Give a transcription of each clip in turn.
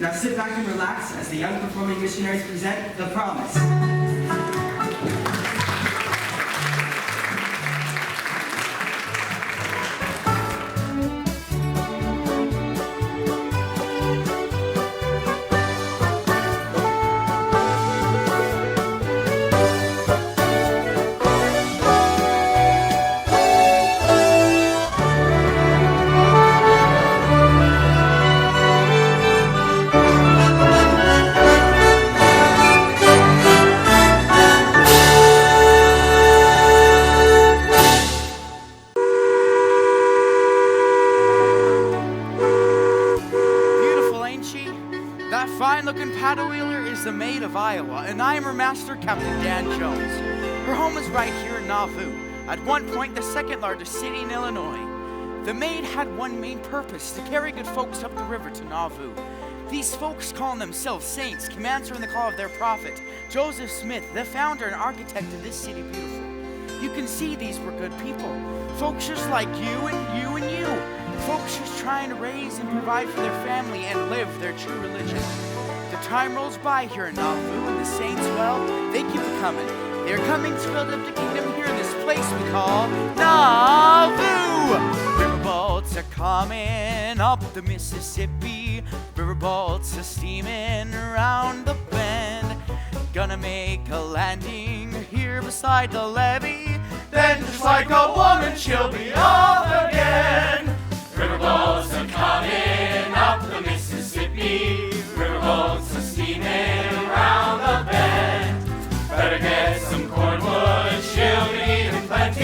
Now sit back and relax as the young performing missionaries present The Promise. Fine-looking paddle wheeler is the Maid of Iowa, and I am her master, Captain Dan Jones. Her home is right here in Nauvoo, at one point the second largest city in Illinois. The Maid had one main purpose, to carry good folks up the river to Nauvoo. These folks, calling themselves saints, came answering the call of their prophet, Joseph Smith, the founder and architect of this city beautiful. You can see these were good people, folks just like you and you and you. Folks just trying to raise and provide for their family and live their true religion. The time rolls by here in Nauvoo, and the saints, well, they keep it coming. They're coming to build up the kingdom here in this place we call Nauvoo. Riverboats are coming up the Mississippi. Riverboats are steaming around the bend. Gonna make a landing here beside the levee. Then just like a woman, she'll be off again. Riverboats are coming up the Mississippi. Riverboats are steaming around the bend. Better get some cornwood, she'll be needing plenty.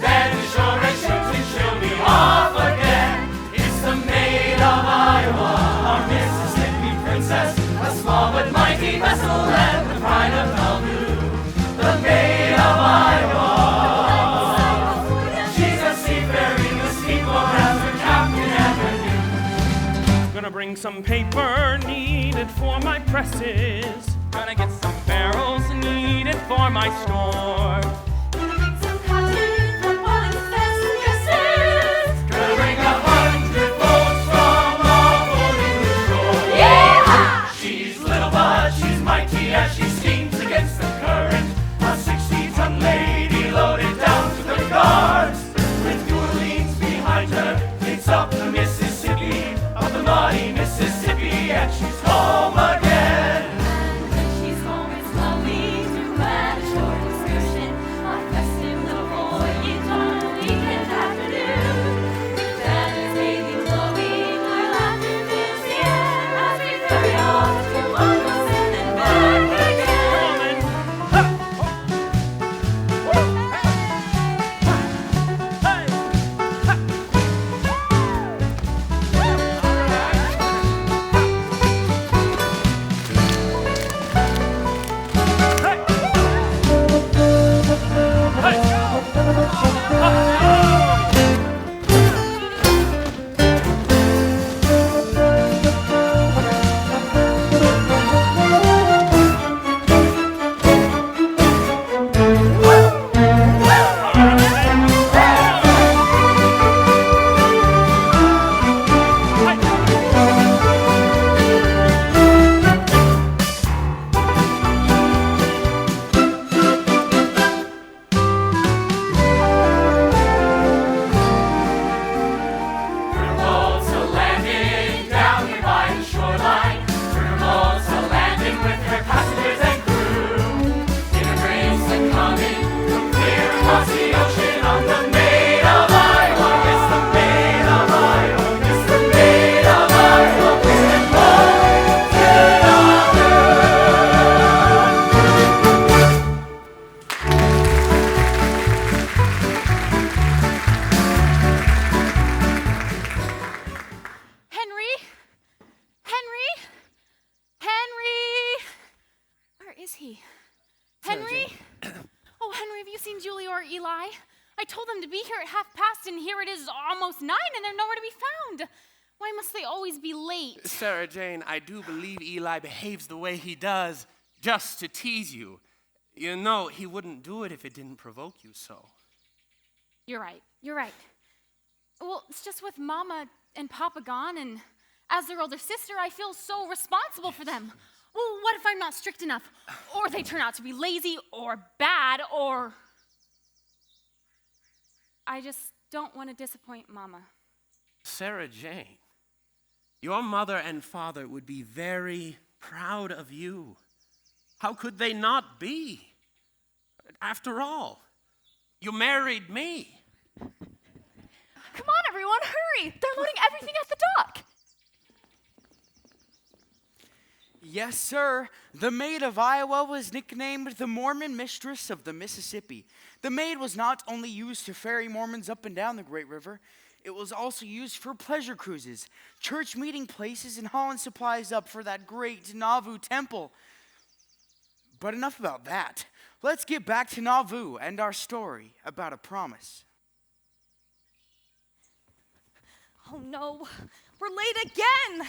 Then the shore and shooting, she'll be off again. It's the Maid of Iowa, our Mississippi princess, a small but mighty vessel and the pride of Nauvoo. The Maid of Iowa. Bring some paper needed for my presses. Gonna get some barrels needed for my store. Gonna bring some cotton for boiling steps and dresses. Gonna bring 100 boats from off the shore. Yeah! She's little but she's mighty as she steams against the current. A 60-ton lady loaded down to the guards. With New Orleans behind her, it's up the Mississippi. The muddy Mississippi, and she's home again. And when she's home, it's lovely to have a short excursion. A festive little voyage on a weekend afternoon. That is daily glowing, our laughter fills the air as we ferry off to Longos and then back again. I told them to be here at past, and here it is almost 9, and they're nowhere to be found. Why must they always be late? Sarah Jane, I do believe Eli behaves the way he does just to tease you. You know, he wouldn't do it if it didn't provoke you so. You're right. Well, it's just with Mama and Papa gone and As their older sister, I feel so responsible for them. Well, what if I'm not strict enough? Or they turn out to be lazy or bad or... I just don't want to disappoint Mama. Sarah Jane, your mother and father would be very proud of you. How could they not be? After all, you married me. Come on, everyone, hurry! They're loading everything at the dock. Yes, sir. The Maid of Iowa was nicknamed the Mormon Mistress of the Mississippi. The Maid was not only used to ferry Mormons up and down the Great River, it was also used for pleasure cruises, church meeting places, and hauling supplies up for that great Nauvoo temple. But enough about that. Let's get back to Nauvoo and our story about a promise. Oh no, we're late again!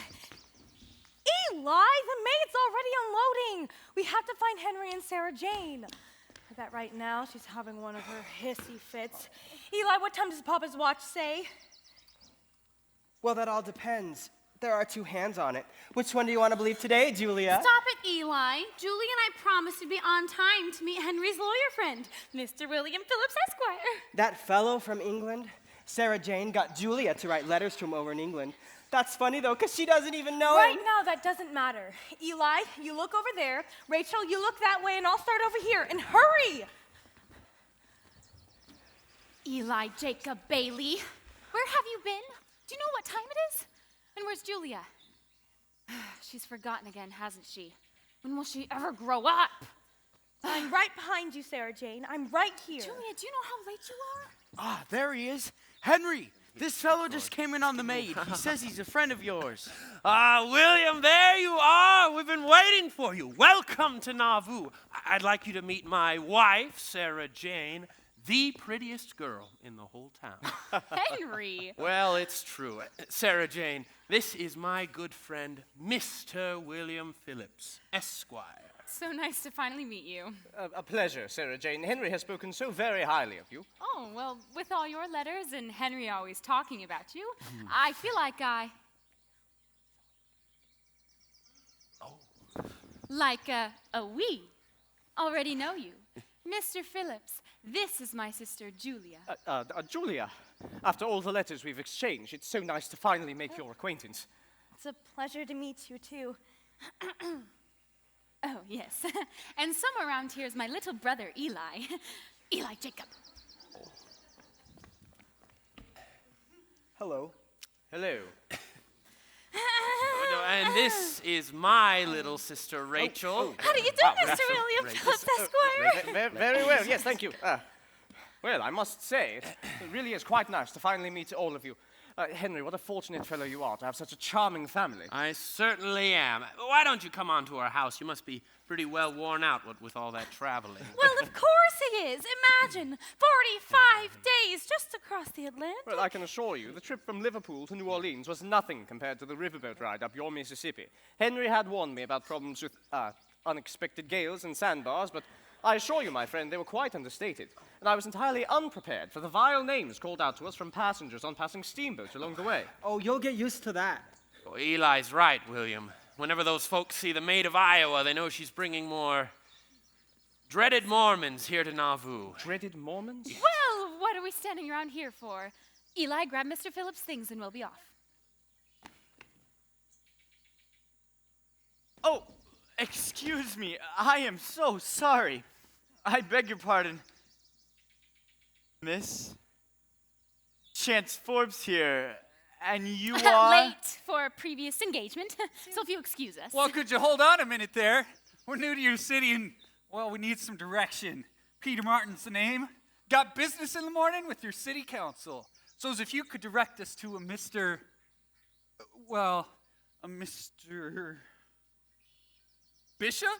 Eli, the maid's already unloading! We have to find Henry and Sarah Jane. I bet right now she's having one of her hissy fits. Eli, what time does Papa's watch say? Well, that all depends. There are two hands on it. Which one do you want to believe today, Julia? Stop it, Eli. Julie and I promised to be on time to meet Henry's lawyer friend, Mr. William Phillips, Esquire. That fellow from England? Sarah Jane got Julia to write letters to him over in England. That's funny, though, because she doesn't even know Right him. now, that doesn't matter. Eli, you look over there. Rachel, you look that way, and I'll start over here. And hurry! Eli Jacob Bailey, where have you been? Do you know what time it is? And where's Julia? She's forgotten again, hasn't she? When will she ever grow up? I'm right behind you, Sarah Jane. I'm right here. Julia, do you know how late you are? Ah, there he is. Henry, this fellow just came in on the Maid. He says he's a friend of yours. Ah, William, there you are. We've been waiting for you. Welcome to Nauvoo. I'd like you to meet my wife, Sarah Jane, the prettiest girl in the whole town. Henry. Well, it's true. Sarah Jane, this is my good friend, Mr. William Phillips, Esquire. So nice to finally meet you. A pleasure, Sarah Jane. Henry has spoken so very highly of you. Oh, well, with all your letters and Henry always talking about you, I feel like we already know you. Mr. Phillips, this is my sister, Julia. Julia, after all the letters we've exchanged, it's so nice to finally make your acquaintance. It's a pleasure to meet you, too. Oh, yes. And somewhere around here is my little brother, Eli. Eli Jacob. Hello. Hello. And this is my little sister, Rachel. How do you do, Mr. William Phillips, Esquire? Very well, yes, thank you. Well, I must say, it really is quite nice to finally meet all of you. Henry, what a fortunate fellow you are to have such a charming family. I certainly am. Why don't you come on to our house? You must be pretty well worn out with all that traveling. Well, of course he is. Imagine, 45 days just across the Atlantic. Well, I can assure you, the trip from Liverpool to New Orleans was nothing compared to the riverboat ride up your Mississippi. Henry had warned me about problems with unexpected gales and sandbars, but I assure you, my friend, they were quite understated. And I was entirely unprepared for the vile names called out to us from passengers on passing steamboats along the way. Oh, you'll get used to that. Oh, Eli's right, William. Whenever those folks see the Maid of Iowa, they know she's bringing more dreaded Mormons here to Nauvoo. Dreaded Mormons? Well, what are we standing around here for? Eli, grab Mr. Phillips' things and we'll be off. Oh, excuse me. I am so sorry. I beg your pardon. Miss? Chance Forbes here, and you are... Late for a previous engagement, so if you excuse us. Well, could you hold on a minute there? We're new to your city and, well, we need some direction. Peter Martin's the name. Got business in the morning with your city council. So as if you could direct us to a Mr. Bishop?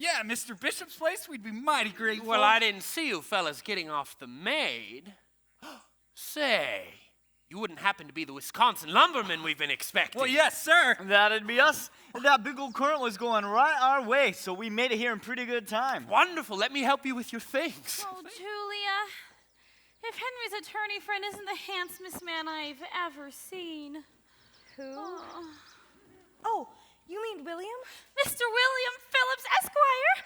Yeah, Mr. Bishop's place, we'd be mighty grateful. Well, I didn't see you fellas getting off the Maid. Say, you wouldn't happen to be the Wisconsin lumbermen we've been expecting. Well, yes, sir. That'd be us. And that big old current was going right our way, so we made it here in pretty good time. Wonderful. Let me help you with your things. Oh, Julia, if Henry's attorney friend isn't the handsomest man I've ever seen. Who? Oh, you mean William? Mr. William Phillips, Esquire!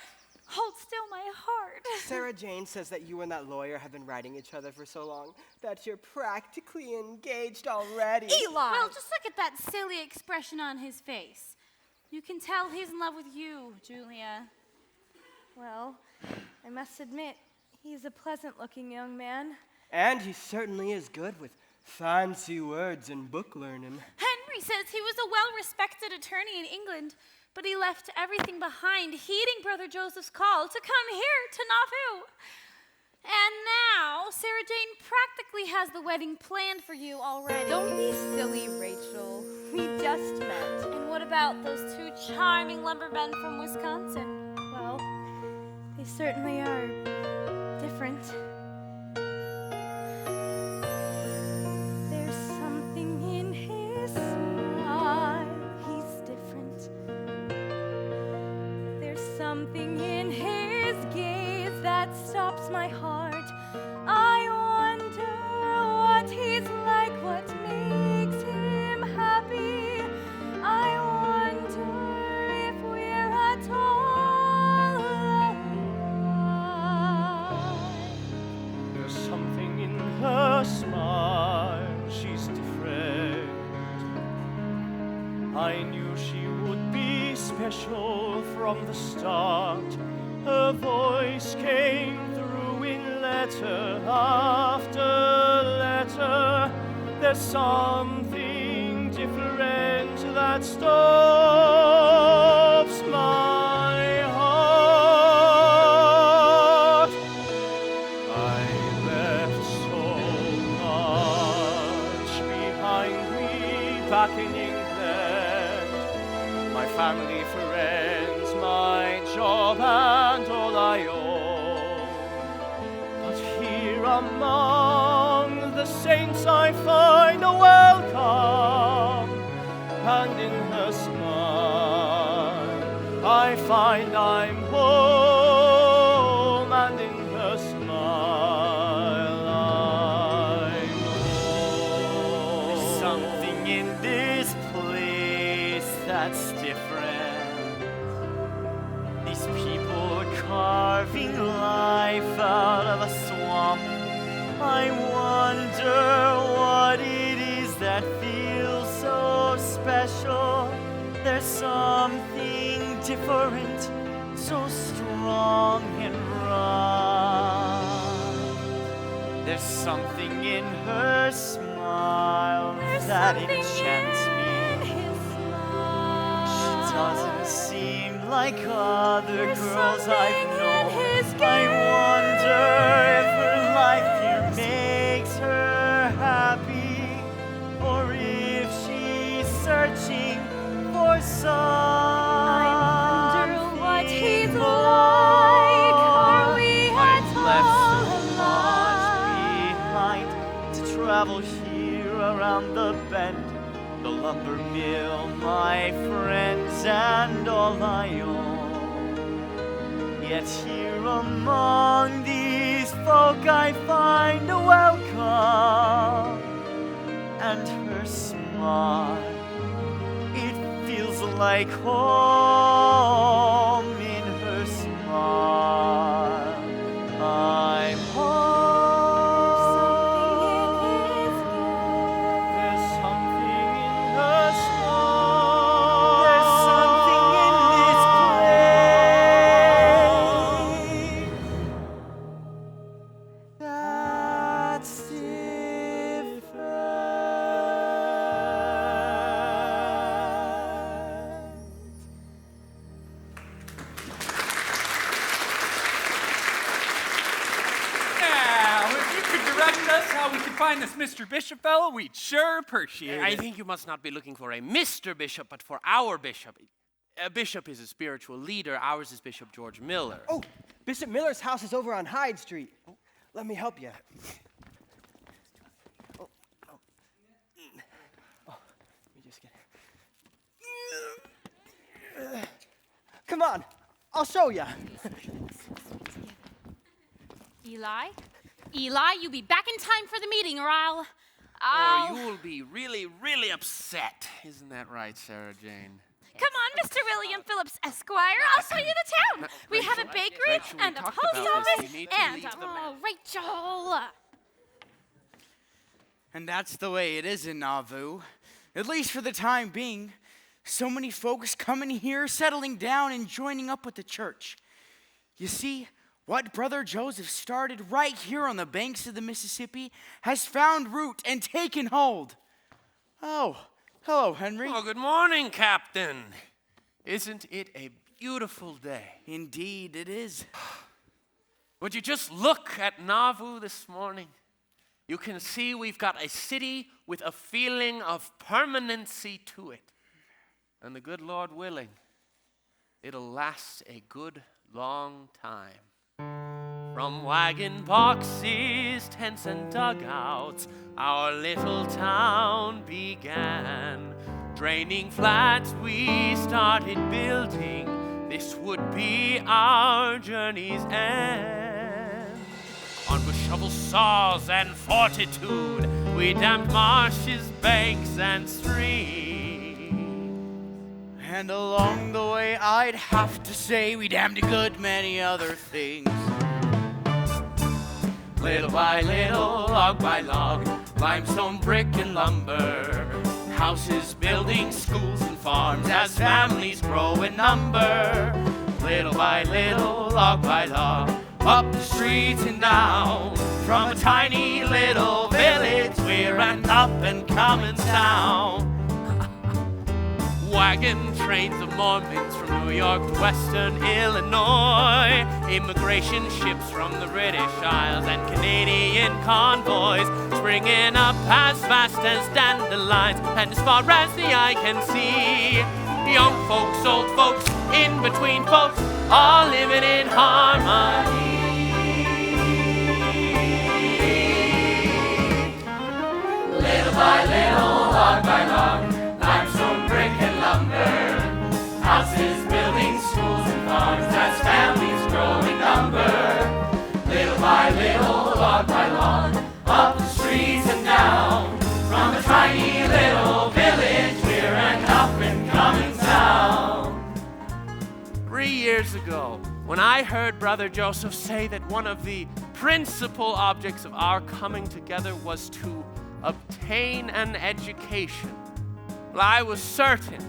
Hold still my heart. Sarah Jane says that you and that lawyer have been writing each other for so long that you're practically engaged already. Eli! Well, just look at that silly expression on his face. You can tell he's in love with you, Julia. Well, I must admit, he's a pleasant-looking young man. And he certainly is good with fancy words and book learning. Henry says he was a well-respected attorney in England, but he left everything behind, heeding Brother Joseph's call to come here to Nauvoo. And now, Sarah Jane practically has the wedding planned for you already. Don't be silly, Rachel. We just met. And what about those two charming lumbermen from Wisconsin? Well, they certainly are different. There's something in his smile. He's different. There's something in his gaze that stops my heart. I wonder what he's like, what makes him happy. I wonder if we're at all alike. There's something in her smile, she's different. I knew she would be special from the start. Her voice came through in letter after letter. There's something different that stops my heart. I left so much behind me back in England. My family, friends, my job, and all I own. But here among the saints I find a welcome, and in her smile I find I'm home, and in her smile I'm home. There's something in this place that's different. These people are carving life out of a swamp. I wonder what it is that feels so special. There's something different, so strong and right. There's something in her smile that enchants me. She doesn't seem like other girls I've known. I wonder if her life here makes her happy, or if she's searching for something what he's more. like. Are we I've at left all so much behind to travel here around the bend, the lumber mill, my friends, and all I own. Yet here among these folk I find a welcome, and her smile, it feels like home. In her smile I'm home. There's something in her smile. There's something in this place that's different. Now, if you could direct us how we could find this Mr. Bishop fellow, we'd sure appreciate I it. think you must not be looking for a Mr. Bishop, but for our bishop. A bishop is a spiritual leader. Ours is Bishop George Miller. Oh, Bishop Miller's house is over on Hyde Street. Let me help you. Oh, let me just get. Come on, I'll show you. Eli? Eli, you be back in time for the meeting, or I'll... Or you will be really, really upset. Isn't that right, Sarah Jane? William Phillips, Esquire. I'll show you the town. We have a bakery Rachel, we and a talked post about this. office You need to and leave the oh, Rachel. And that's the way it is in Nauvoo, at least for the time being. So many folks coming here, settling down, and joining up with the church. You see, what Brother Joseph started right here on the banks of the Mississippi has found root and taken hold. Oh, hello, Henry. Oh, good morning, Captain. Isn't it a beautiful day? Indeed, it is. Would you just look at Nauvoo this morning? You can see we've got a city with a feeling of permanency to it. And the good Lord willing, it'll last a good long time. From wagon boxes, tents, and dugouts, our little town began. Draining flats we started building, this would be our journey's end. On with shovel saws and fortitude, we damped marshes, banks, and streams. And along the way, I'd have to say we damned a good many other things. Little by little, log by log, limestone, brick, and lumber. Houses, buildings, schools, and farms as families grow in number. Little by little, log by log, up the streets and down. From a tiny little village, we're an up and coming town. Wagon trains of Mormons from New York to Western Illinois. Immigration ships from the British Isles and Canadian convoys springing up as fast as dandelions and as far as the eye can see. Young folks, old folks, in between folks, all living in harmony. Little by little, log by log, limestone, brick, and lumber. Houses, buildings, schools, and farms as families grow in number. Little by little, log by log, up the streets and down. From a tiny little village, we're an up and coming town. 3 years ago, when I heard Brother Joseph say that one of the principal objects of our coming together was to obtain an education, well, I was certain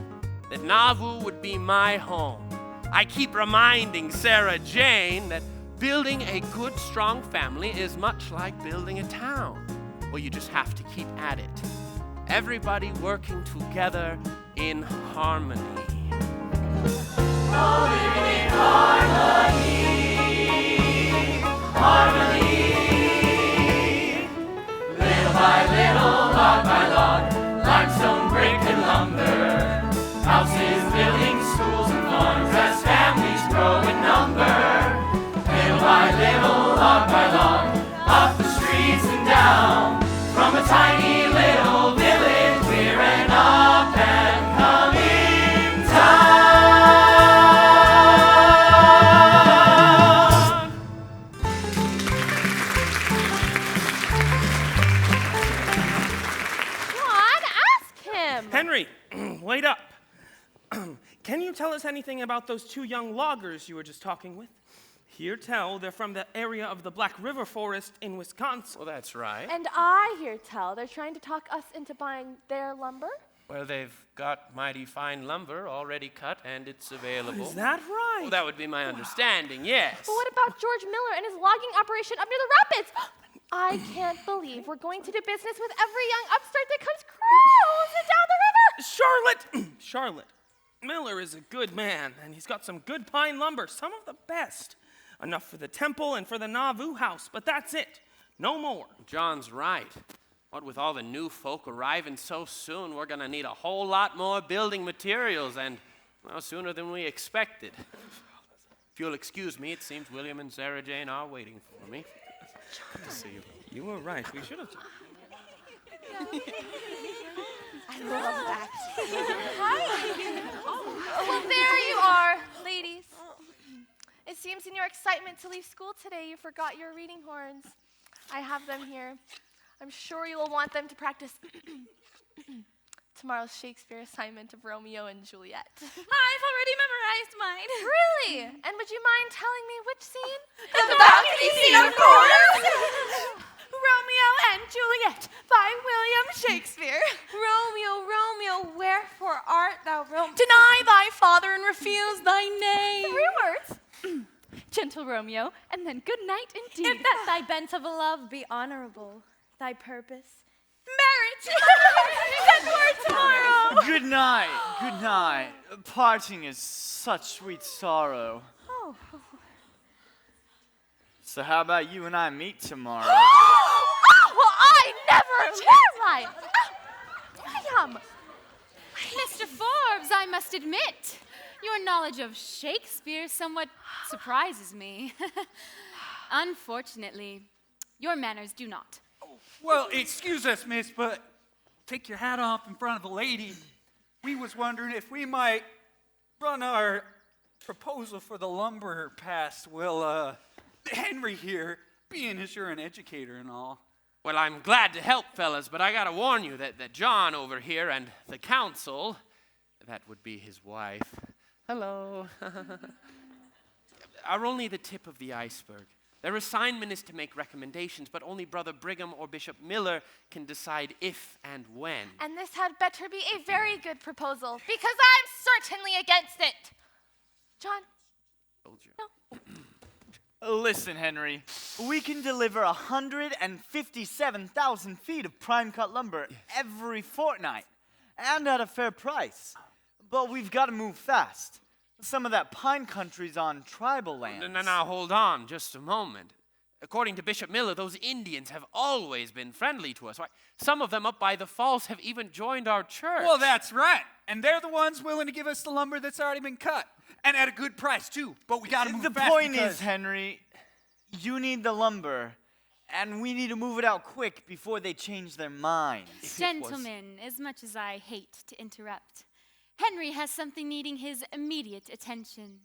that Nauvoo would be my home. I keep reminding Sarah Jane that building a good, strong family is much like building a town. Well, you just have to keep at it. Everybody working together in harmony. All living in harmony. Harmony. Little by little, log by log, limestone, brick, and lumber. Houses, buildings, schools, and farms as families grow in number. Little by little, log by log, up the streets and down. From a tiny little village, we're an up and coming town. John, ask him. Henry, wait up. Can you tell us anything about those two young loggers you were just talking with? Hear tell they're from the area of the Black River Forest in Wisconsin. Well, that's right. And I hear tell they're trying to talk us into buying their lumber. Well, they've got mighty fine lumber already cut, and it's available. Is that right? Well, that would be my understanding, yes. But what about George Miller and his logging operation up near the rapids? I can't believe we're going to do business with every young upstart that comes cruising down the river. Charlotte, Miller is a good man, and he's got some good pine lumber, some of the best. Enough for the temple and for the Nauvoo house, but that's it. No more. John's right. What with all the new folk arriving so soon, we're going to need a whole lot more building materials, and, well, sooner than we expected. If you'll excuse me, it seems William and Sarah Jane are waiting for me. Good to see you. You were right. We should have. I love that. Hi. Well, there you are, ladies. It seems in your excitement to leave school today, you forgot your reading horns. I have them here. I'm sure you will want them to practice tomorrow's Shakespeare assignment of Romeo and Juliet. I've already memorized mine. Really? And would you mind telling me which scene? The balcony scene, of course. Romeo and Juliet by William Shakespeare. Romeo, Romeo, wherefore art thou Romeo? Deny thy father and refuse thy name. 3 words. Gentle Romeo, and then good night indeed. If that thy bent of love be honorable, thy purpose. Marriage! 10 words tomorrow! Good night, good night. Parting is such sweet sorrow. Oh. So how about you and I meet tomorrow? Well, I never realized. Damn. Mr. Forbes, I must admit, your knowledge of Shakespeare somewhat surprises me. Unfortunately, your manners do not. Well, excuse us, miss, but take your hat off in front of a lady. We was wondering if we might run our proposal for the lumber past, well, Henry here, being as you're an educator and all. Well, I'm glad to help, fellas, but I gotta warn you that John over here and the council, that would be his wife, hello, are only the tip of the iceberg. Their assignment is to make recommendations, but only Brother Brigham or Bishop Miller can decide if and when. And this had better be a very good proposal, because I'm certainly against it. John? Told you. No. Listen, Henry, we can deliver 157,000 feet of prime cut lumber every fortnight, and at a fair price. But we've got to move fast. Some of that pine country's on tribal lands. Now, hold on just a moment. According to Bishop Miller, those Indians have always been friendly to us. Why, some of them up by the falls have even joined our church. Well, that's right. And they're the ones willing to give us the lumber that's already been cut. And at a good price, too. But we got to move The fast point because is, Henry, you need the lumber, and we need to move it out quick before they change their minds. Gentlemen, as much as I hate to interrupt, Henry has something needing his immediate attention.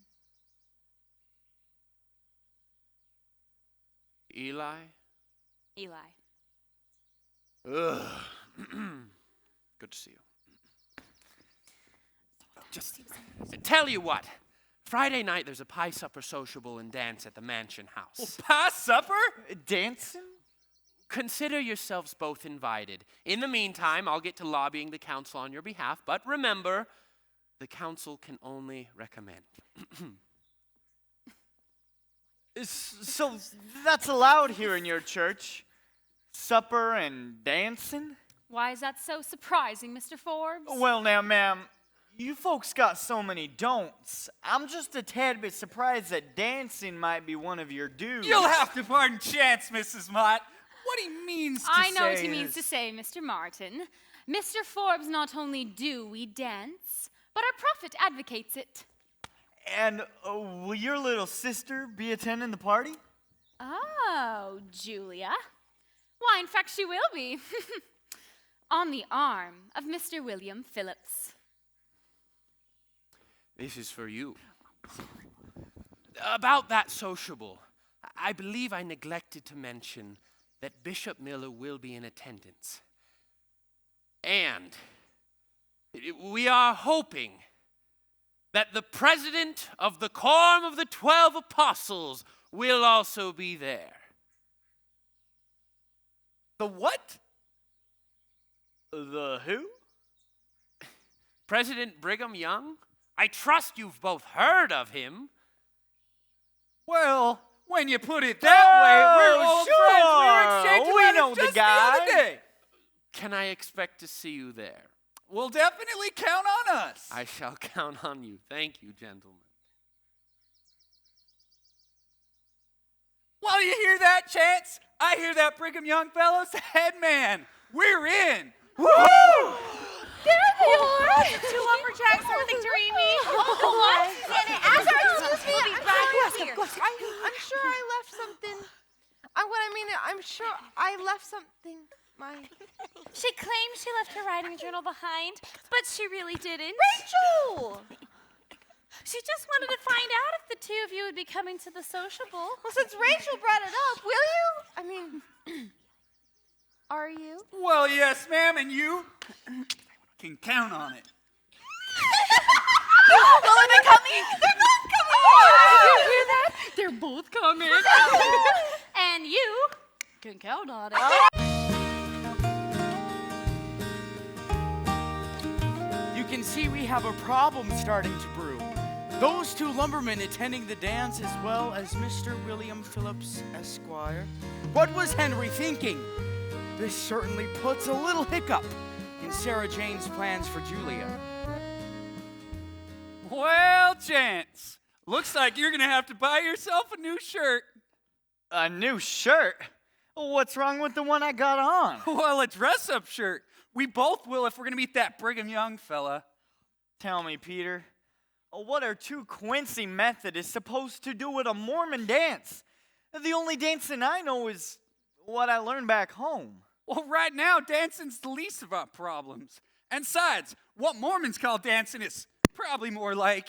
Eli? Eli. Ugh. Good to see you. Just tell you what. Friday night there's a pie supper sociable and dance at the mansion house. past supper? Dancing? Consider yourselves both invited. In the meantime, I'll get to lobbying the council on your behalf, but remember, the council can only recommend. So that's allowed here in your church? Supper and dancing? Why is that so surprising, Mr. Forbes? Well, now, ma'am, you folks got so many don'ts. I'm just a tad bit surprised that dancing might be one of your dues. You'll have to pardon Chance, Mrs. Mott. What he means to I know what say he means is- to say, Mr. Martin. Mr. Forbes, not only do we dance, but our prophet advocates it. And will your little sister be attending the party? Oh, Julia. Why, in fact, she will be. On the arm of Mr. William Phillips. This is for you. About that sociable, I believe I neglected to mention that Bishop Miller will be in attendance. And we are hoping that the president of the Quorum of the 12 Apostles will also be there. The what? The who? President Brigham Young? I trust you've both heard of him. Well, when you put it that way, we're old friends. We were exchanging We letters know the just guy. the other day. Can I expect to see you there? We'll definitely count on us. I shall count on you. Thank you, gentlemen. Well, you hear that, Chance? I hear that Brigham Young fellow's the head man. We're in. There they are! Two lumberjacks are Victory me. What? Excuse me, We'll be right here. I'm sure I left something. I'm sure I left something. She claims she left her writing journal behind, but she really didn't. Rachel! She just wanted to find out if the two of you would be coming to the sociable. Well, since Rachel brought it up, will you? Are you? Well, yes, ma'am, and you? can count on it. Well, are they coming? They're both coming! You hear that? They're both coming. And you can count on it. You can see we have a problem starting to brew. Those two lumbermen attending the dance as well as Mr. William Phillips, Esquire. What was Henry thinking? This certainly puts a little hiccup in Sarah Jane's plans for Julia. Well, Chance, looks like you're gonna have to buy yourself a new shirt. A new shirt? What's wrong with the one I got on? Well, a dress-up shirt. We both will if we're gonna meet that Brigham Young fella. Tell me, Peter, what are two Quincy Methodists supposed to do with a Mormon dance? The only dancing I know is what I learned back home. Well, right now, dancing's the least of our problems. And besides, what Mormons call dancing is probably more like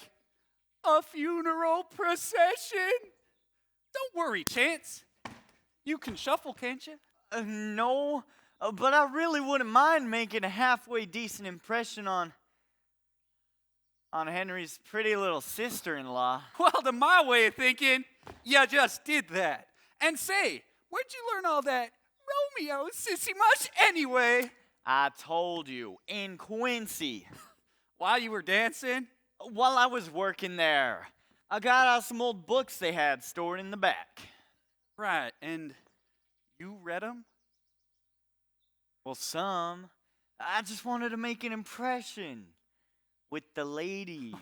a funeral procession. Don't worry, Chance. You can shuffle, can't you? No, but I really wouldn't mind making a halfway decent impression on Henry's pretty little sister-in-law. Well, to my way of thinking, you just did that. And say, where'd you learn all that Romeo sissy mush anyway? I told you, in Quincy. While you were dancing? While I was working there. I got out some old books they had stored in the back. Right, and you read them? Well, some. I just wanted to make an impression with the ladies.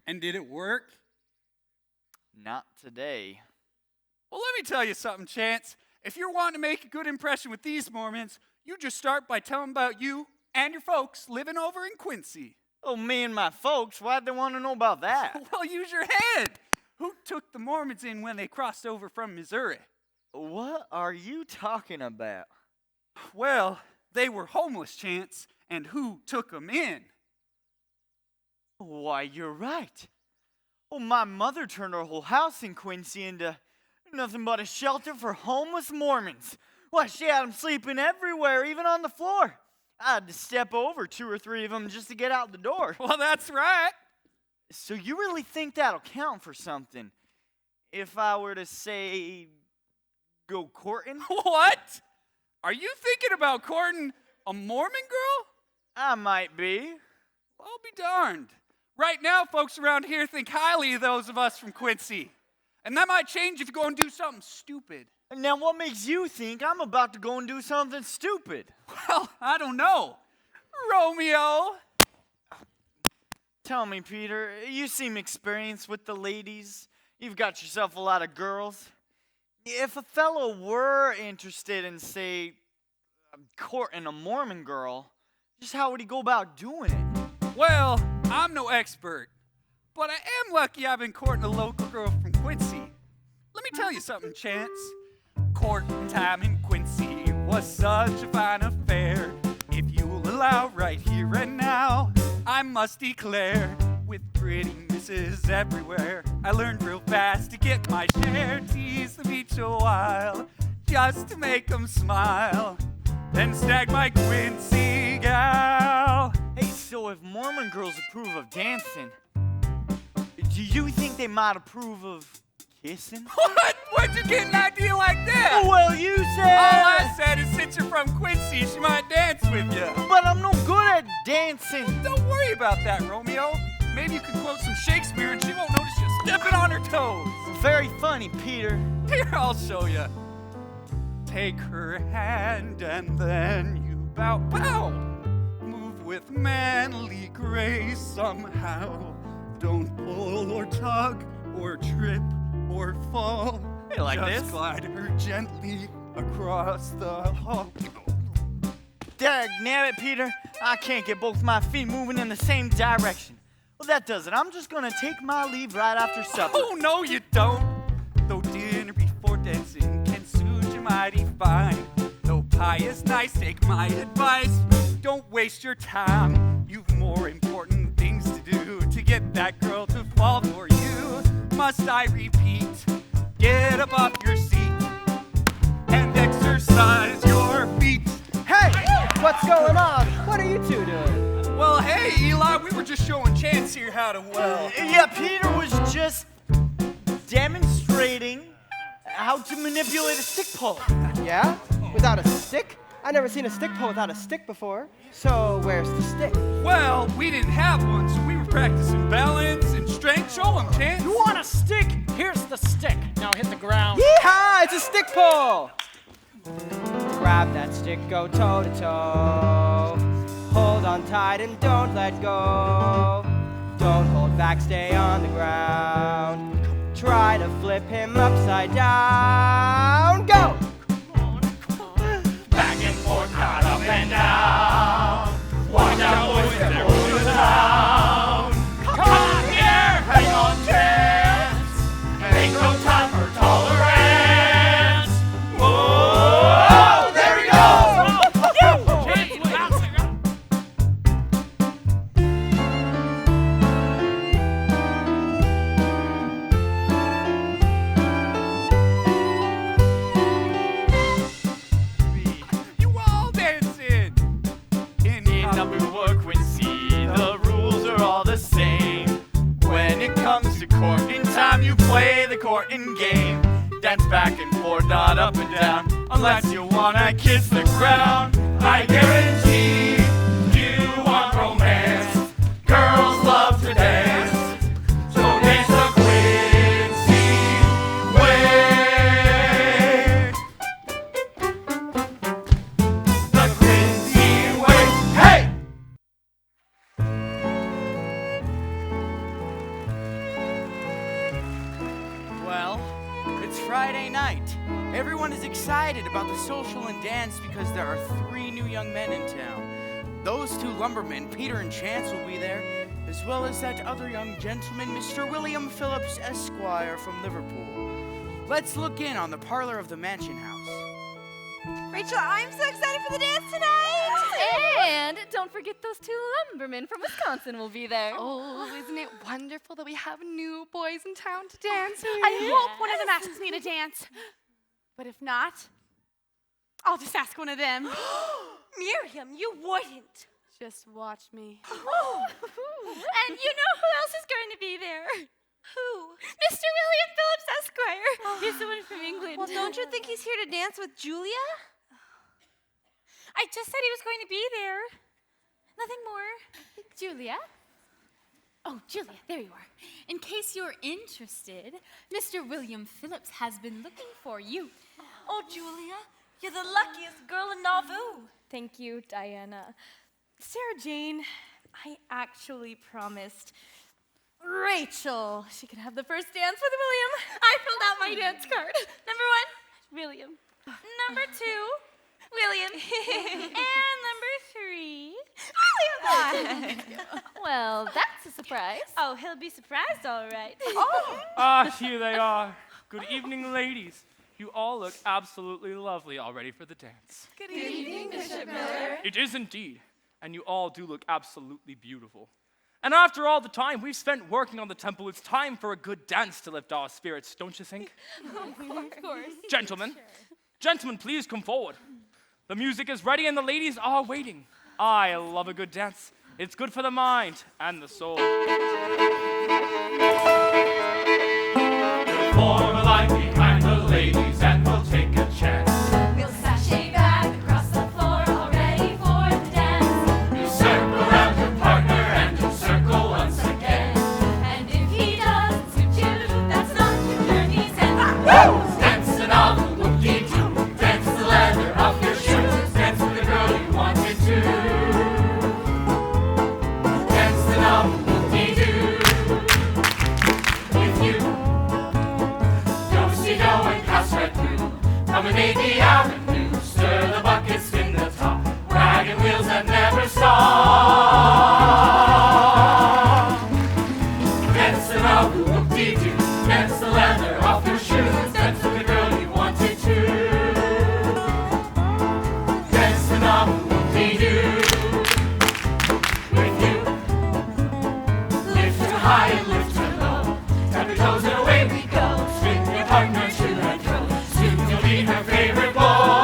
And did it work? Not today. Well, let me tell you something, Chance. If you're wanting to make a good impression with these Mormons, you just start by telling about you and your folks living over in Quincy. Oh, me and my folks? Why'd they want to know about that? Well, use your head. Who took the Mormons in when they crossed over from Missouri? What are you talking about? Well, they were homeless, Chance, and who took them in? Why, you're right. Oh, my mother turned our whole house in Quincy into nothing but a shelter for homeless Mormons. Why, she had them sleeping everywhere, even on the floor. I had to step over 2 or 3 of them just to get out the door. Well, that's right. So you really think that'll count for something? If I were to say, go courting? What? Are you thinking about courting a Mormon girl? I might be. I'll be darned. Right now, folks around here think highly of those of us from Quincy. And that might change if you go and do something stupid. Now, what makes you think I'm about to go and do something stupid? Well, I don't know. Romeo. Tell me, Peter, you seem experienced with the ladies. You've got yourself a lot of girls. If a fellow were interested in, say, courting a Mormon girl, just how would he go about doing it? Well, I'm no expert, but I am lucky I've been courting a local girl from Quincy. Let me tell you something, Chance. Courting time in Quincy was such a fine affair. If you'll allow right here and now, I must declare, with pretty misses everywhere, I learned real fast to get my share. Tease them each a while, just to make them smile. Then snag my Quincy gal. Hey, so if Mormon girls approve of dancing, do you think they might approve of kissing? What? Where'd you get an idea like that? Well, you said... All I said is since you're from Quincy, she might dance with you. But I'm no good at dancing. Don't worry about that, Romeo. Maybe you can quote some Shakespeare and she won't notice you stepping on her toes. Very funny, Peter. Here, I'll show you. Take her hand and then you bow, bow. Move with manly grace somehow. Don't pull or tug or trip or fall. Hey, like Just this? glide her gently across the hall. Dagnabbit, Peter. I can't get both my feet moving in the same direction. Well, that does it. I'm just gonna take my leave right after supper. Oh, no, you don't. Though dinner before dancing can suit you mighty fine. Though pie is nice, take my advice. Don't waste your time. You've more important things to do to get that girl to fall for you. Must I repeat? Get up off your seat and exercise your feet. Hey, what's going on? What are you two doing? Well, hey, Eli, we were just showing Chance here how to weld. Yeah, Peter was just demonstrating how to manipulate a stick pull. Yeah? Without a stick? I've never seen a stick pull without a stick before. So where's the stick? Well, we didn't have one, so we were practicing balance and strength. Show him, Chance. You want a stick? Here's the stick. Now hit the ground. Yeehaw! It's a stick pull! Grab that stick, go toe to toe. Hold on tight and don't let go. Don't hold back, stay on the ground. Try to flip him upside down. Go! Back and forth, not up and down. Watch out, boys, they're moving down. Come on here, hang on, Chance. Ain't no time for tolerance. Whoa, there he goes. You all dancing. In Nauvoo or Quincy, the rules are all the same. When it comes to courting time, you play the courting game. Dance back and forth, not up and down, unless you wanna kiss the ground. I guarantee you want romance. Girls love to dance. So dance the Quincy way. The Quincy way. Hey! Well, it's Friday night. Everyone is excited about the social and dance because there are 3 new young men in town. Those 2 lumbermen, Peter and Chance, will be there, as well as that other young gentleman, Mr. William Phillips, Esquire, from Liverpool. Let's look in on the parlor of the mansion house. Rachel, I'm so excited for the dance tonight! And don't forget those 2 lumbermen from Wisconsin will be there. Oh, isn't it wonderful that we have new boys in town to dance with? I hope one of them asks me to dance. But if not, I'll just ask one of them. Miriam, you wouldn't. Just watch me. And you know who else is going to be there? Who? Mr. William Phillips, Esquire. He's the one from England. Well, don't you think he's here to dance with Julia? I just said he was going to be there. Nothing more. Julia? Oh, Julia, there you are. In case you're interested, Mr. William Phillips has been looking for you. Oh, Julia, you're the luckiest girl in Nauvoo. Thank you, Diana. Sarah Jane, I actually promised Rachel she could have the first dance with William. I filled out my dance card. Number 1, William. Number 2, William. And number 3, William. Well, that's a surprise. Oh, he'll be surprised, all right. Ah, here they are. Good evening, ladies. You all look absolutely lovely all ready for the dance. Good evening, Bishop Miller. It is indeed. And you all do look absolutely beautiful. And after all the time we've spent working on the temple, it's time for a good dance to lift our spirits, don't you think? Of course. Gentlemen, gentlemen, please come forward. The music is ready and the ladies are waiting. I love a good dance. It's good for the mind and the soul. Form a line behind the ladies and we'll take a chance. We'll sashay back across the floor, all ready for the dance. You circle around your partner and you circle once again. And if he doesn't suit you, that's not your journey's end. Dance the novel, whoop-dee-doo. Dance the leather off your shoes. Dance with the girl you wanted to. Dance the novel, whoop-dee-doo. With you, do-si-do and pass right through. Promenade the avenue, stir the bucket, spin the top. Wagon wheels that never stop. Dance the novel, whoop-dee-doo. Dance the leather off your shoes. Dance with the girl you wanted to. Dance the novel, whoop-dee-doo. With you, lift her high and lift her low. Tap your toes and away we go. Spin your partner to and fro. Soon you'll be her favorite beau.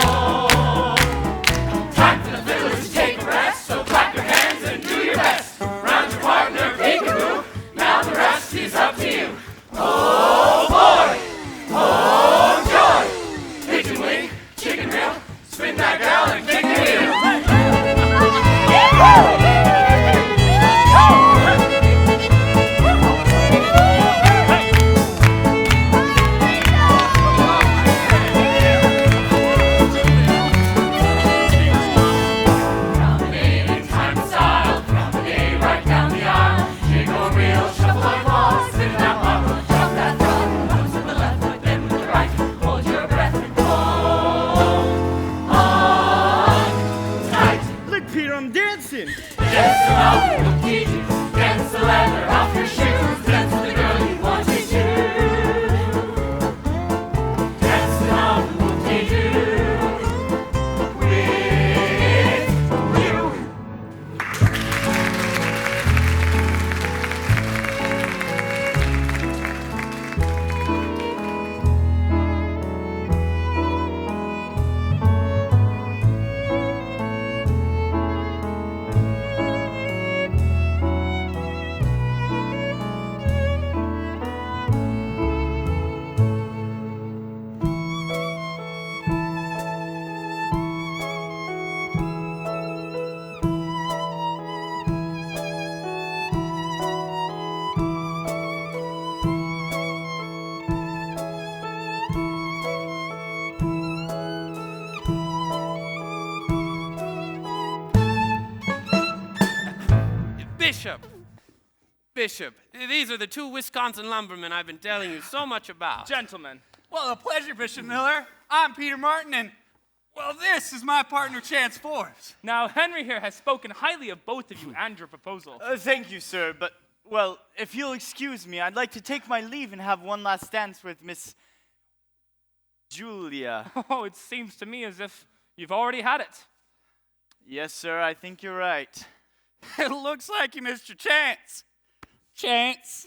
Time for the fiddlers to take a rest. So clap your hands and do your best. It's up to you. Oh boy! Oh joy! Pigeon wing, chicken rail, spin that gal and kick the wheel. Promenade time and style, promenade right down the aisle. Jiggle reel, shuffle like walk, spin that bottle, jump that throttle, moves to the left, foot then to the right. Hold your breath and hold on tight. Look, Peter, I'm dancing. Dance around, we'll teach you. Dance the leather off your shoes. Dance with the girl you want to do. Dance around, we'll teach you. With you. Bishop, these are the two Wisconsin lumbermen I've been telling you so much about. Gentlemen, Well, a pleasure, Bishop Miller. I'm Peter Martin, and, well, this is my partner, Chance Forbes. now Henry here has spoken highly of both of you and your proposal. Thank you, sir, but, well, if you'll excuse me, I'd like to take my leave and have one last dance with Miss Julia. Oh, it seems to me as if you've already had it. Yes, sir, I think you're right. It looks like you missed your chance. Chance.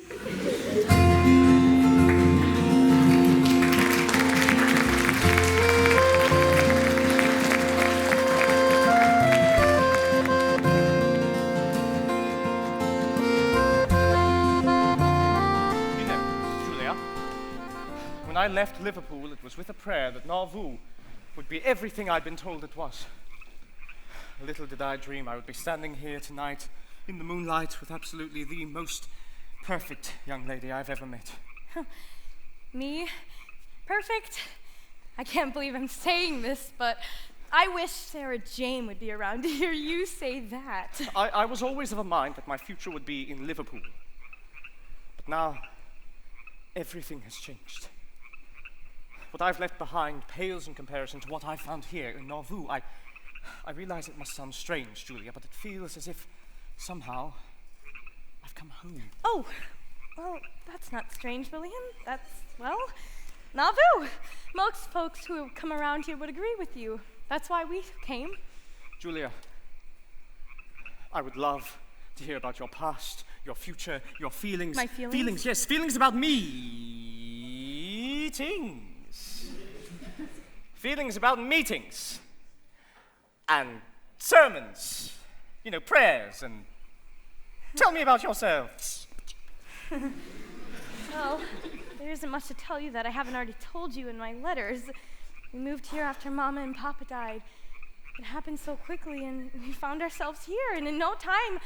Julia, when I left Liverpool, it was with a prayer that Nauvoo would be everything I'd been told it was. Little did I dream I would be standing here tonight in the moonlight with absolutely the most perfect young lady I've ever met. Me? Perfect? I can't believe I'm saying this, but I wish Sarah Jane would be around to hear you say that. I was always of a mind that my future would be in Liverpool. But now, everything has changed. What I've left behind pales in comparison to what I found here in Nauvoo. I realize it must sound strange, Julia, but it feels as if somehow I've come home. Oh, well, that's not strange, William. That's, well, Nauvoo. Most folks who come around here would agree with you. That's why we came. Julia, I would love to hear about your past, your future, your feelings. My feelings? Feelings, yes, feelings about meetings. Feelings about meetings. And sermons. You know, prayers and... Tell me about yourselves. Well, there isn't much to tell you that I haven't already told you in my letters. We moved here after Mama and Papa died. It happened so quickly, and we found ourselves here, and in no time,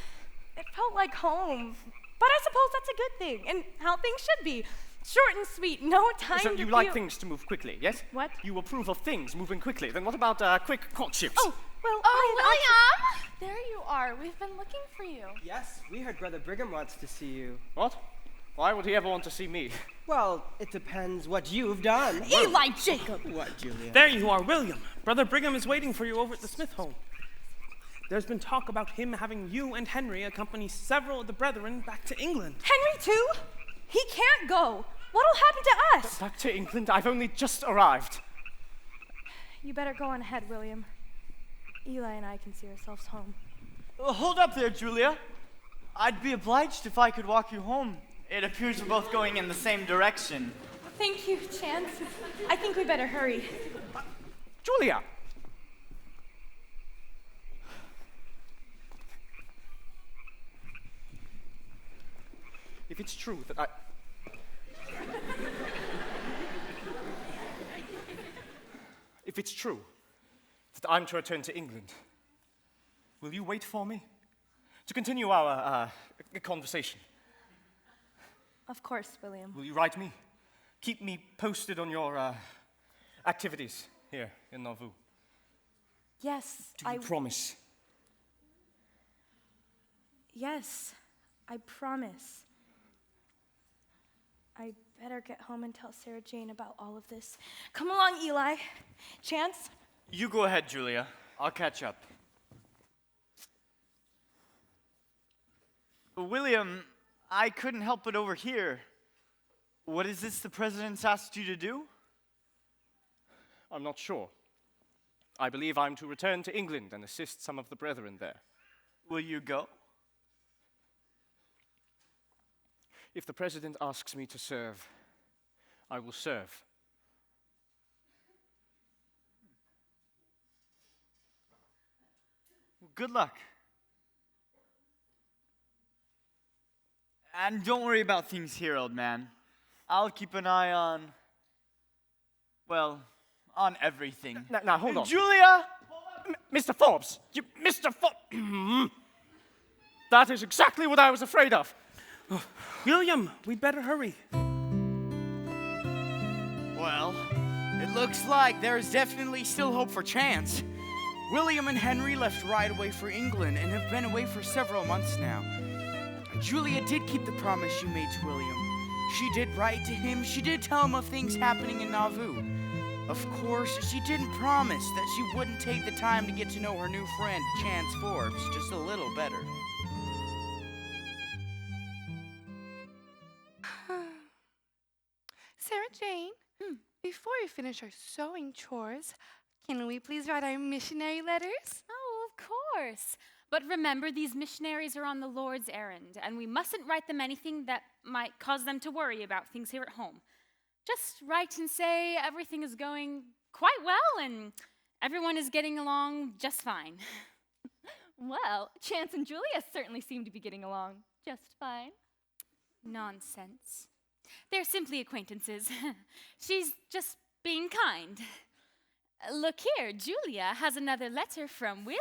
it felt like home. But I suppose that's a good thing, and how things should be. Short and sweet, no time So to you like things to move quickly, yes? What? You approve of things moving quickly. Then what about quick courtships? Oh, well, Oh, William! There you are. We've been looking for you. Yes, we heard Brother Brigham wants to see you. What? Why would he ever want to see me? Well, it depends what you've done. Eli Jacob! What, Julia? There you are, William. Brother Brigham is waiting for you over at the Smith home. There's been talk about him having you and Henry accompany several of the brethren back to England. Henry, too? He can't go. What'll happen to us? Back to England? I've only just arrived. You better go on ahead, William. Eli and I can see ourselves home. Hold up there, Julia. I'd be obliged if I could walk you home. It appears we're both going in the same direction. Thank you, Chance. I think we better hurry. Julia! if it's true that I... If it's true that I'm to return to England, will you wait for me to continue our conversation? Of course, William. Will you write me? Keep me posted on your activities here in Nauvoo. Yes, Do you promise? Yes, I promise. I better get home and tell Sarah Jane about all of this. Come along, Eli. Chance? You go ahead, Julia. I'll catch up. William, I couldn't help but overhear. What is this the president's asked you to do? I'm not sure. I believe I'm to return to England and assist some of the brethren there. Will you go? If the president asks me to serve, I will serve. Good luck. And don't worry about things here, old man. I'll keep an eye on, well, on everything. Now, hold on. Julia! Mr. Forbes! Mr. Forbes! That is exactly what I was afraid of. William, we'd better hurry. Well, it looks like there's definitely still hope for Chance. William and Henry left right away for England and have been away for several months now. Julia did keep the promise you made to William. She did write to him, she did tell him of things happening in Nauvoo. Of course, she didn't promise that she wouldn't take the time to get to know her new friend, Chance Forbes, just a little better. Sarah Jane, before we finish our sewing chores, can we please write our missionary letters? Oh, of course. But remember, these missionaries are on the Lord's errand, and we mustn't write them anything that might cause them to worry about things here at home. Just write and say everything is going quite well, and everyone is getting along just fine. Well, Chance and Julia certainly seem to be getting along just fine. Nonsense. They're simply acquaintances. She's just being kind. Look here, Julia has another letter from William.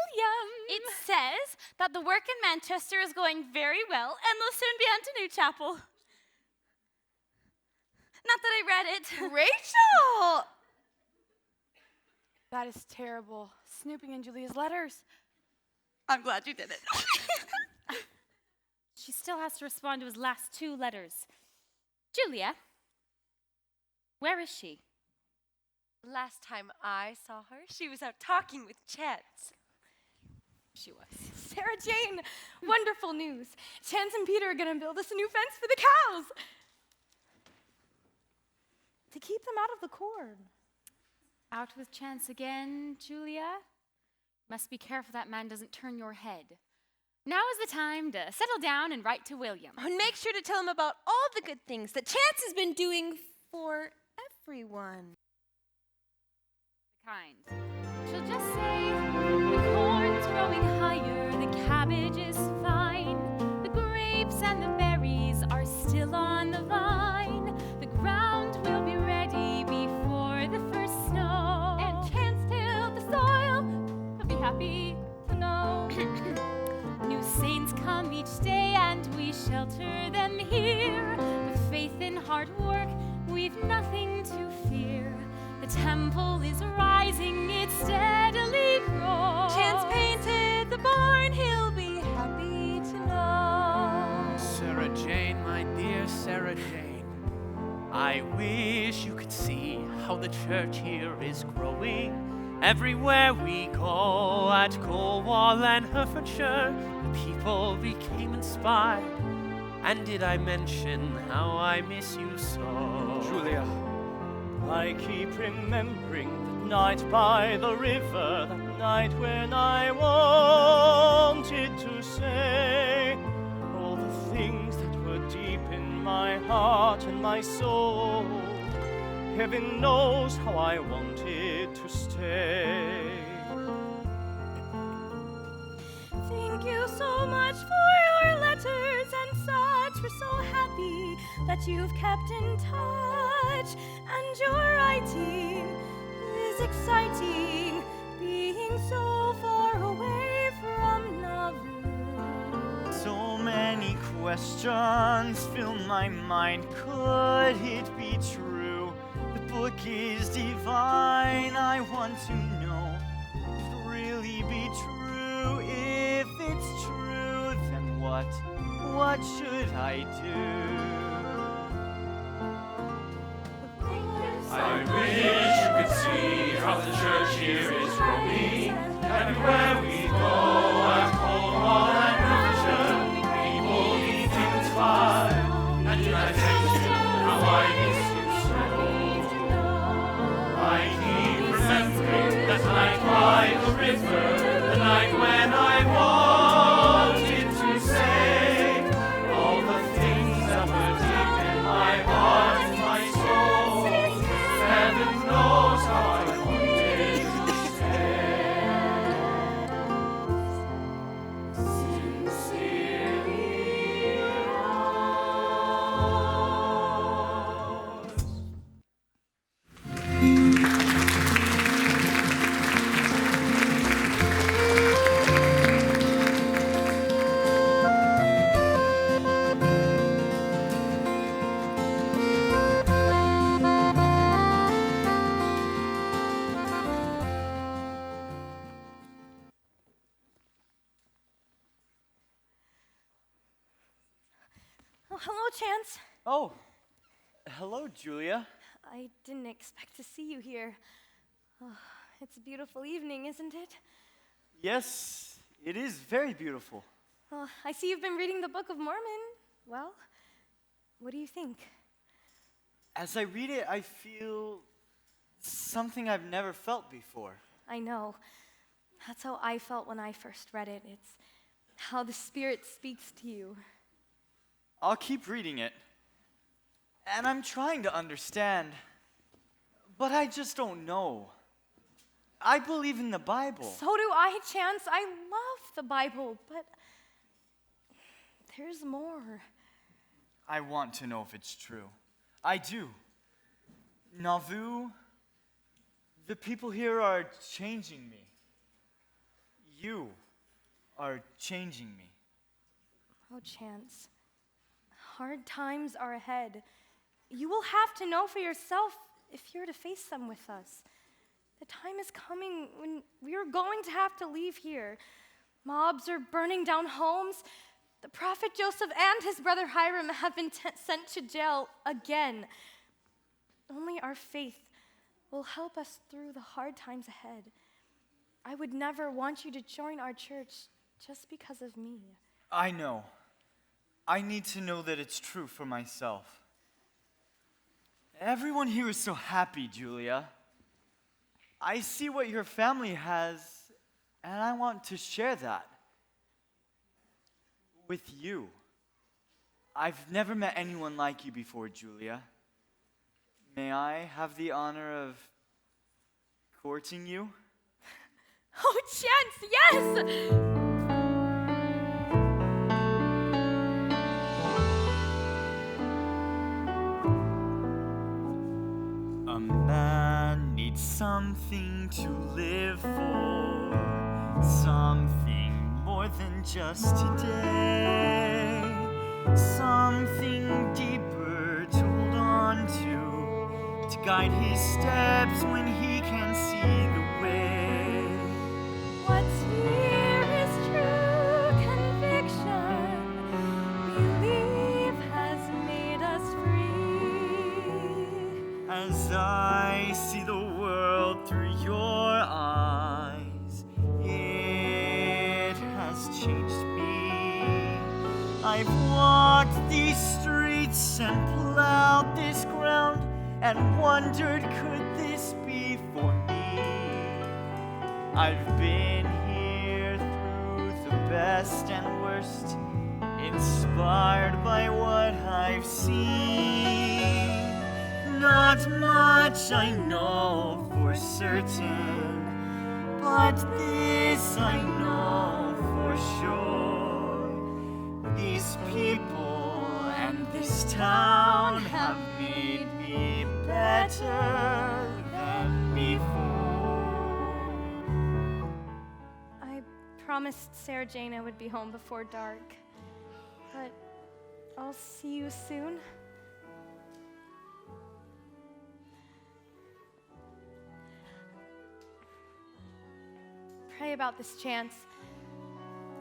It says that the work in Manchester is going very well and will soon be on to New Chapel. Not that I read it. Rachel! That is terrible. Snooping in Julia's letters. I'm glad you did it. She still has to respond to his last two letters. Julia, where is she? Last time I saw her, she was out talking with Chance. She was. Sarah Jane, wonderful news. Chance and Peter are going to build us a new fence for the cows to keep them out of the corn. Out with Chance again, Julia? Must be careful that man doesn't turn your head. Now is the time to settle down and write to William. And make sure to tell him about all the good things that Chance has been doing for everyone. Kind. She'll just say, the corn's growing higher, the cabbage is fine, the grapes and the berries are still on the vine, the ground will be ready before the first snow, and Chance tilled the soil, he'll be happy to know. New saints come each day and we shelter them here, with faith and hard work, we've nothing to fear. The temple is rising, it steadily grows. Chance painted the barn, he'll be happy to know. Sarah Jane, my dear Sarah Jane, I wish you could see how the church here is growing. Everywhere we go, at Cornwall and Herefordshire, the people became inspired. And did I mention how I miss you so? Julia, I keep remembering that night by the river, that night when I wanted to say all the things that were deep in my heart and my soul. Heaven knows how I wanted to stay. Thank you so much for your letters and such we're so happy that you've kept in touch. And your writing is exciting, being so far away from Nauvoo. So many questions fill my mind. Could it be true? The book is divine. I want to know, could it really be true? If it's true, then what should I do? I wish you could see how the church here is growing. Everywhere we go, at home and religion, people eating inspired. And I tell you how I miss you so. I keep remembering that night by the river, the night when I wanted to say all the things that were deep in my heart and my soul. Heaven knows how I wanted to say. Sincerely Oh, hello, Chance. Oh, hello, Julia. I didn't expect to see you here. Oh, it's a beautiful evening, isn't it? Yes, it is very beautiful. Well, I see you've been reading the Book of Mormon. Well, what do you think? As I read it, I feel something I've never felt before. I know. That's how I felt when I first read it. It's how the Spirit speaks to you. I'll keep reading it. And I'm trying to understand, but I just don't know. I believe in the Bible. So do I, Chance. I love the Bible, but there's more. I want to know if it's true. I do. Nauvoo, the people here are changing me. You are changing me. Oh, Chance. Hard times are ahead. You will have to know for yourself if you're to face them with us. The time is coming when we are going to have to leave here. Mobs are burning down homes. The prophet Joseph and his brother Hiram have been sent to jail again. Only our faith will help us through the hard times ahead. I would never want you to join our church just because of me. I know. I need to know that it's true for myself. Everyone here is so happy, Julia. I see what your family has, and I want to share that with you. I've never met anyone like you before, Julia. May I have the honor of courting you? Oh, Chance, yes! Something to live for, something more than just today, something deeper to hold on to guide his steps when he can see the way. What's here is true conviction. Belief has made us free. As I see the world through your eyes, it has changed me. I've walked these streets and plowed this ground and wondered, could this be for me? I've been here through the best and worst, inspired by what I've seen. Not much I know for certain, but this I know for sure. These people this town have made me better than before. I promised Sarah Jane I would be home before dark, but I'll see you soon. Pray about this chance,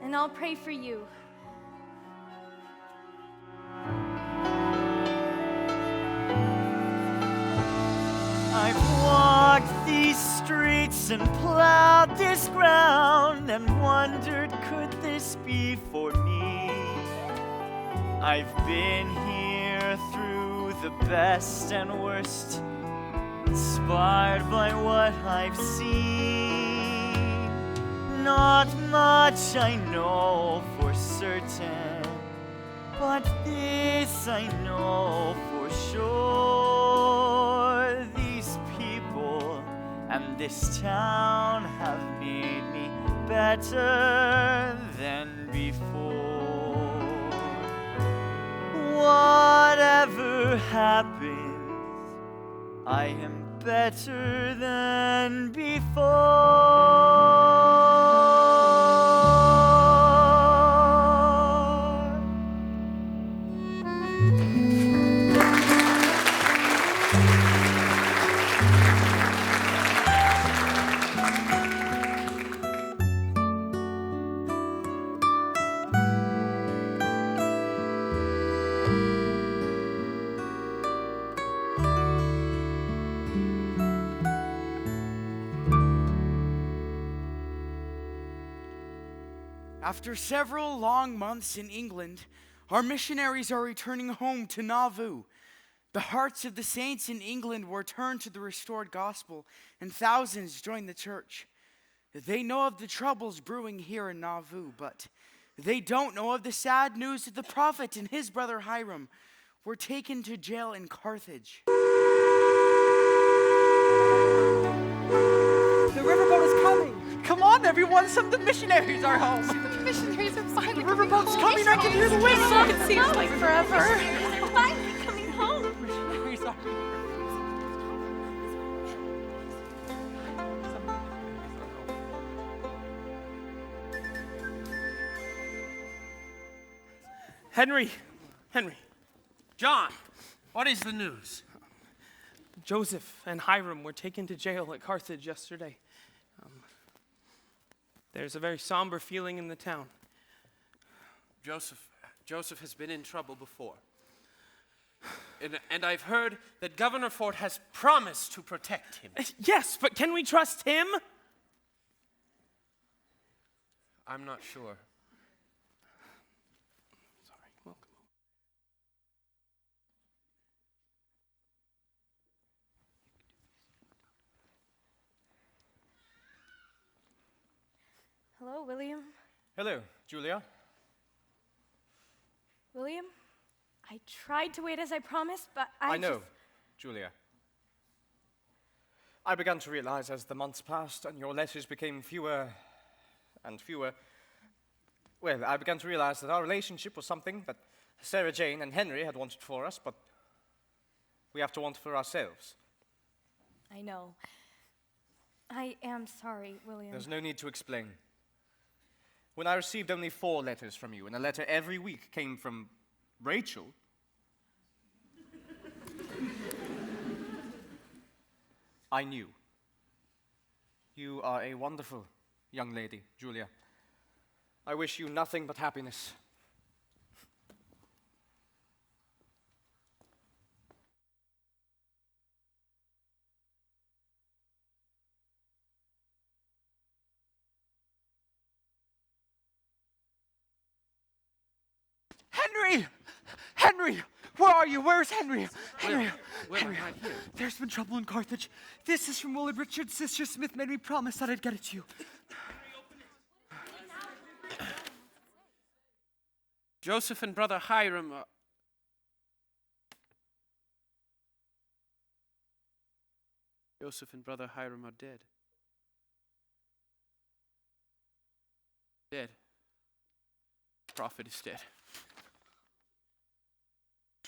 and I'll pray for you. I've walked these streets and plowed this ground and wondered, could this be for me? I've been here through the best and worst, inspired by what I've seen. Not much I know for certain, but this I know for sure. These people and this town have made me better than before. Whatever happens, I am better than before. After several long months in England, our missionaries are returning home to Nauvoo. The hearts of the saints in England were turned to the restored gospel, and thousands joined the church. They know of the troubles brewing here in Nauvoo, but they don't know of the sad news that the prophet and his brother Hiram were taken to jail in Carthage. The riverboat is coming! Come on, everyone, some of the missionaries are home. The missionaries are finally The riverboat's coming, I can hear the whistle. It seems like forever. Finally coming home. Missionaries are Henry! John, what is the news? Joseph and Hiram were taken to jail at Carthage yesterday. There's a very somber feeling in the town. Joseph has been in trouble before. And I've heard that Governor Fort has promised to protect him. Yes, but can we trust him? I'm not sure. Sorry, welcome. Hello, William. Hello, Julia. William, I tried to wait as I promised, but I know, Julia. I began to realize as the months passed and your letters became fewer and fewer, well, I began to realize that our relationship was something that Sarah Jane and Henry had wanted for us, but we have to want for ourselves. I know. I am sorry, William. There's no need to explain. When I received only 4 letters from you, and a letter every week came from Rachel, I knew. You are a wonderful young lady, Julia. I wish you nothing but happiness. Henry! Henry! Where are you? Where's Henry? Henry! Will, Henry! I'm right here. There's been trouble in Carthage. This is from Willard Richards. Sister Smith made me promise that I'd get it to you. Joseph and brother Hiram are... Joseph and brother Hiram are dead. Dead. Prophet is dead.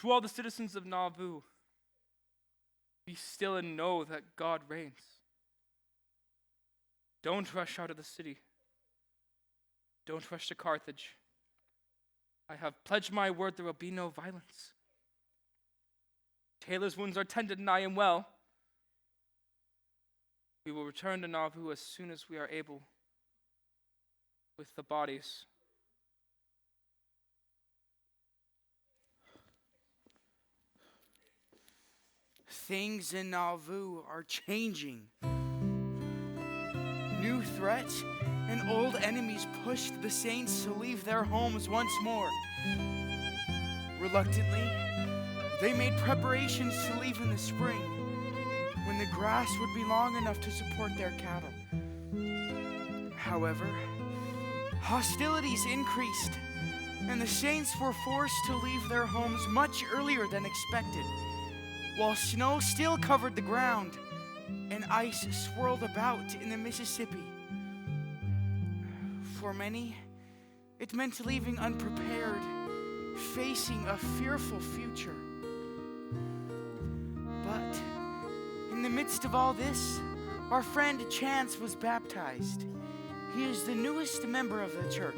To all the citizens of Nauvoo, be still and know that God reigns. Don't rush out of the city. Don't rush to Carthage. I have pledged my word there will be no violence. Taylor's wounds are tended and I am well. We will return to Nauvoo as soon as we are able with the bodies. Things in Nauvoo are changing. New threats and old enemies pushed the saints to leave their homes once more. Reluctantly, they made preparations to leave in the spring, when the grass would be long enough to support their cattle. However, hostilities increased, and the saints were forced to leave their homes much earlier than expected, while snow still covered the ground and ice swirled about in the Mississippi. For many, it meant leaving unprepared, facing a fearful future. But in the midst of all this, our friend Chance was baptized. He is the newest member of the church.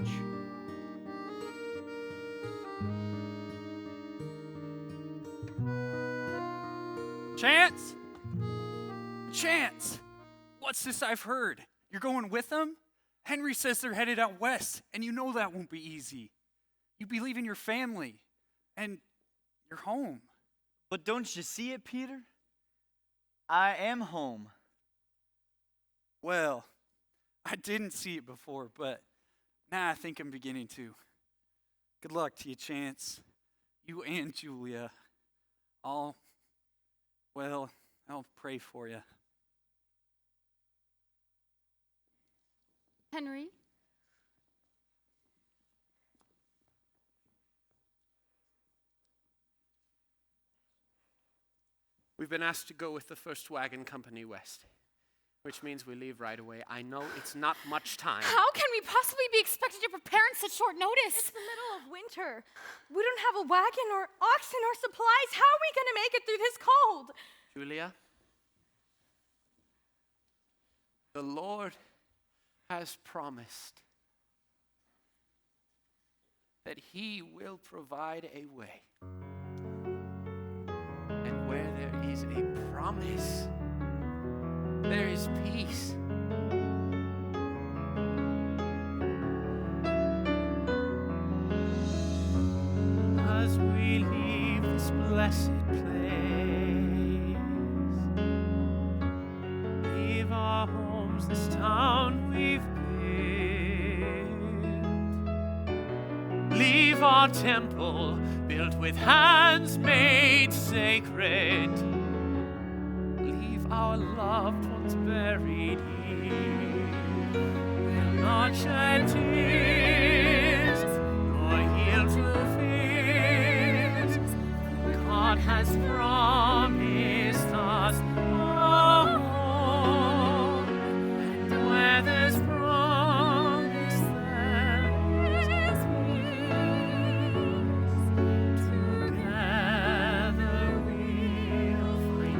Chance? Chance! What's this I've heard? You're going with them? Henry says they're headed out west, and you know that won't be easy. You'd be leaving your family and your home. But don't you see it, Peter? I am home. Well, I didn't see it before, but now I think I'm beginning to. Good luck to you, Chance. You and Julia. I'll pray for you. Henry? We've been asked to go with the first wagon company west, which means we leave right away. I know it's not much time. How can we possibly be expected to prepare in such short notice? It's the middle of winter. We don't have a wagon or oxen or supplies. How are we going to make it through this cold? Julia, the Lord has promised that He will provide a way. And where there is a promise, there is peace. As we leave this blessed place, leave our homes, this town we've built, leave our temple built with hands made sacred, leave our loved ones buried here. We'll not shed tears, nor yield to fears. God has promised us a home, and where there's promise, there is peace. Together we'll find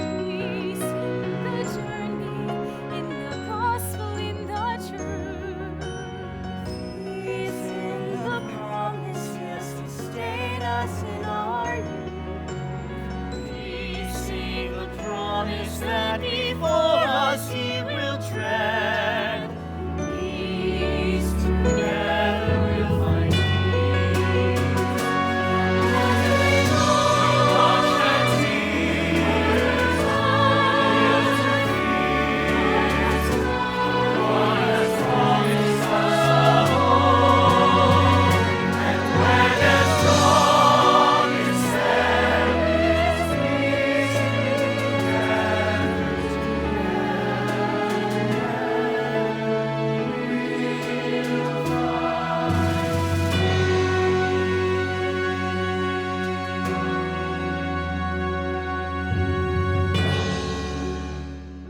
Peace in the journey, in the gospel, in the truth. Peace in the promises sustain us in our youth. Peace in the promise that before us He will tread. Peace together we'll find peace. Not shed tears, yield to fears. God has promised us a home, and where there's promise, there is peace.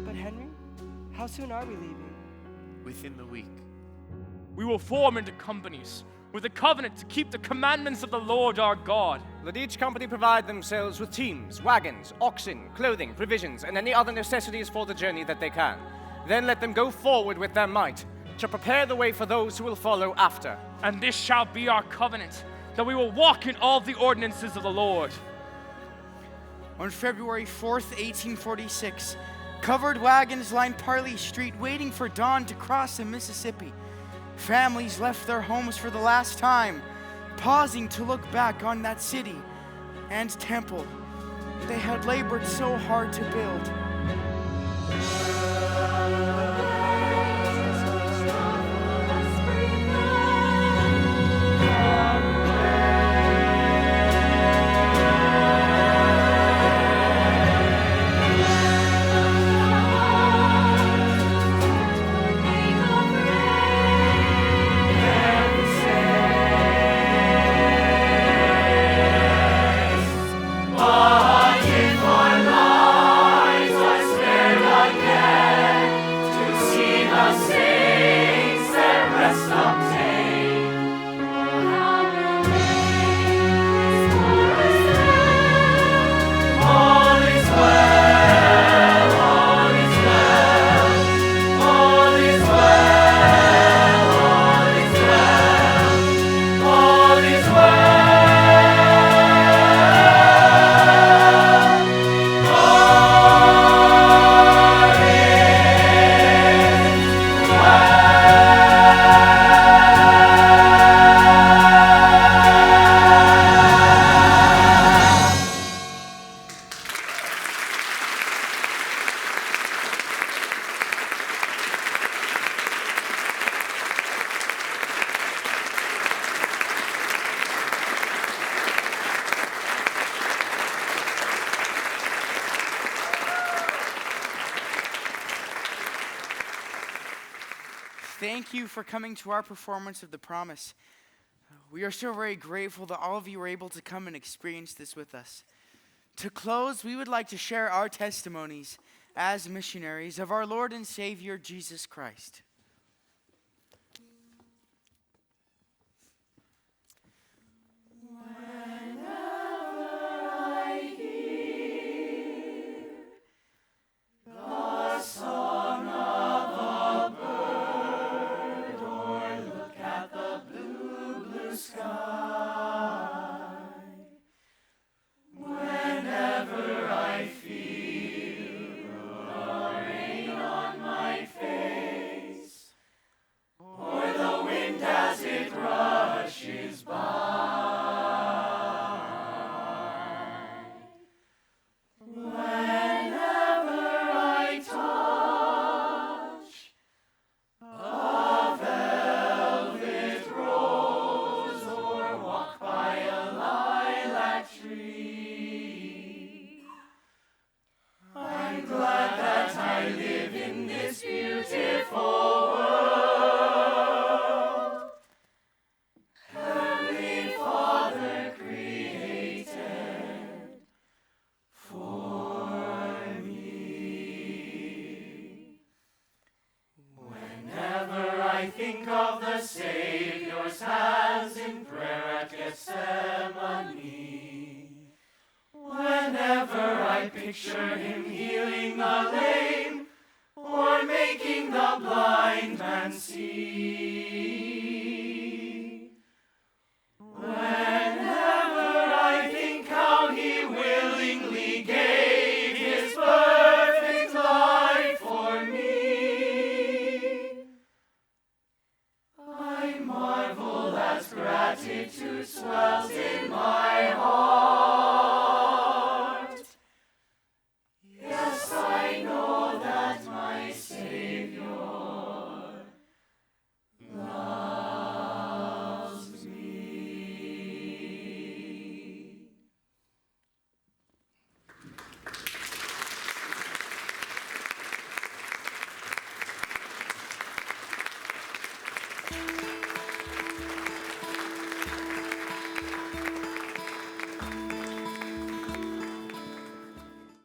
But Henry, how soon are we leaving? within the week. We will form into companies, with a covenant to keep the commandments of the Lord our God. Let each company provide themselves with teams, wagons, oxen, clothing, provisions, and any other necessities for the journey that they can. Then let them go forward with their might, to prepare the way for those who will follow after. And this shall be our covenant, that we will walk in all the ordinances of the Lord. On February 4th, 1846, covered wagons lined Parley Street waiting for dawn to cross the Mississippi. Families left their homes for the last time, pausing to look back on that city and temple they had labored so hard to build. Thank you for coming to our performance of The Promise. We are so very grateful that all of you were able to come and experience this with us. To close, we would like to share our testimonies as missionaries of our Lord and Savior, Jesus Christ. Picture him healing the lame or making the blind man see. Whenever I think how he willingly gave his perfect life for me, I marvel as gratitude swells in my heart.